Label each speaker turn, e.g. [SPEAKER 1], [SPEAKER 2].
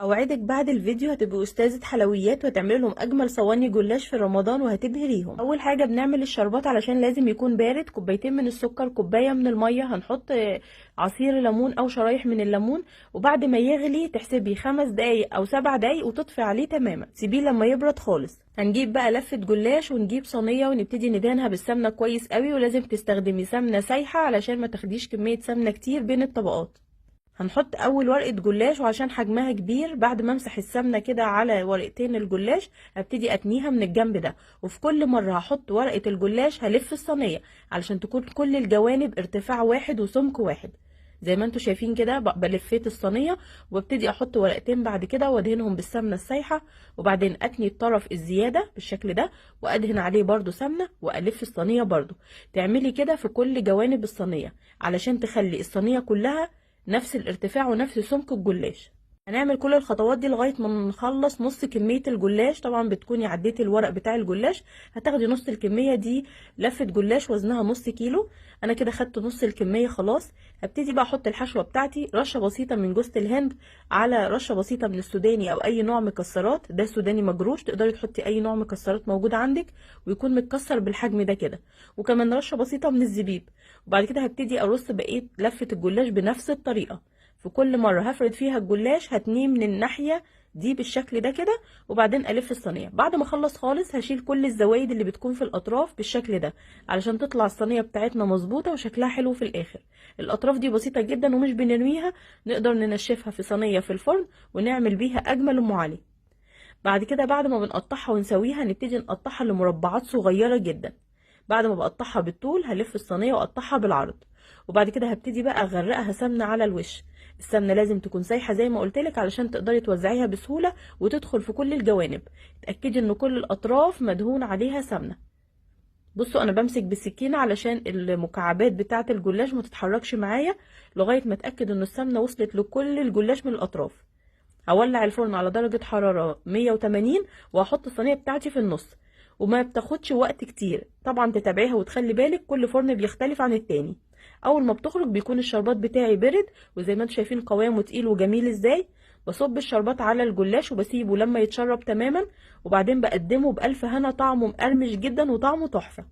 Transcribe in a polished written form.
[SPEAKER 1] اوعدك بعد الفيديو هتبقي استاذة حلويات وهتعملي لهم اجمل صواني جلاش في رمضان وهتبهريهم. اول حاجة بنعمل الشربات علشان لازم يكون بارد. كوبايتين من السكر، كوباية من المية، هنحط عصير ليمون او شرايح من الليمون، وبعد ما يغلي تحسبي 5 دقايق او 7 دقايق وتطفي عليه تماما، سيبيه لما يبرد خالص. هنجيب بقى لفة جلاش ونجيب صينية ونبتدي ندهنها بالسمنة كويس قوي، ولازم تستخدمي سمنة سايحة علشان ما تاخديش كمية سمنة كتير بين الطبقات. هنحط اول ورقة جلاش، وعشان حجمها كبير بعد ما امسح السمنة كده على ورقتين الجلاش هبتدي اتنيها من الجنب ده، وفي كل مرة هحط ورقة الجلاش هلف الصينية علشان تكون كل الجوانب ارتفاع واحد وسمك واحد. زي ما انتوا شايفين كده بلفيت الصينية وابتدي احط ورقتين بعد كده وادهنهم بالسمنة السايحة، وبعدين اتني الطرف الزيادة بالشكل ده وادهن عليه برضو سمنة والف الصينية برضو. تعملي كده في كل جوانب الصينية علشان تخلي الصينية كلها نفس الارتفاع ونفس سمك الجلاش. هنعمل كل الخطوات دي لغايه ما نخلص نص كميه الجلاش. طبعا بتكوني عديتي الورق بتاع الجلاش، هتاخدي نص الكميه دي. لفه جلاش وزنها نص كيلو، انا كده خدت نص الكميه خلاص. هبتدي بقى احط الحشوه بتاعتي، رشه بسيطه من جوز الهند على رشه بسيطه من السوداني او اي نوع مكسرات. ده سوداني مجروش، تقدري تحطي اي نوع مكسرات موجود عندك ويكون متكسر بالحجم ده كده، وكمان رشه بسيطه من الزبيب. وبعد كده هبتدي ارص بقيه لفه الجلاش بنفس الطريقه. في كل مرة هفرد فيها الجلاش هتنيه من الناحية دي بالشكل ده كده، وبعدين الف الصينية. بعد ما اخلص خالص هشيل كل الزوايد اللي بتكون في الاطراف بالشكل ده علشان تطلع الصينية بتاعتنا مظبوطة وشكلها حلو في الاخر. الاطراف دي بسيطة جدا ومش بنرميها، نقدر ننشفها في صينية في الفرن ونعمل بيها اجمل ام علي. بعد كده بعد ما بنقطعها ونسويها نبتدي نقطعها لمربعات صغيرة جدا. بعد ما بقطعها بالطول هلف الصينية واقطعها بالعرض، وبعد كده هبتدي بقى اغرقها سمنة على الوش. السمنة لازم تكون سايحة زي ما قلتلك علشان تقدري توزعيها بسهولة وتدخل في كل الجوانب. اتأكدي ان كل الاطراف مدهون عليها سمنة. بصوا انا بمسك بالسكينة علشان المكعبات بتاعة الجلاش ما تتحركش معايا لغاية ما اتأكد ان السمنة وصلت لكل الجلاش من الاطراف. هولع الفرن على درجة حرارة 180 وهحط الصينية بتاعتي في النص، وما بتاخدش وقت كتير. طبعا تتابعيها وتخلي بالك كل فرن بيختلف عن التاني. اول ما بتخرج بيكون الشربات بتاعي برد، وزي ما انتم شايفين قوامه تقيل وجميل ازاي. بصب الشربات على الجلاش وبسيبه لما يتشرب تماما، وبعدين بقدمه بألف هنا. طعمه مقرمش جدا وطعمه تحفة.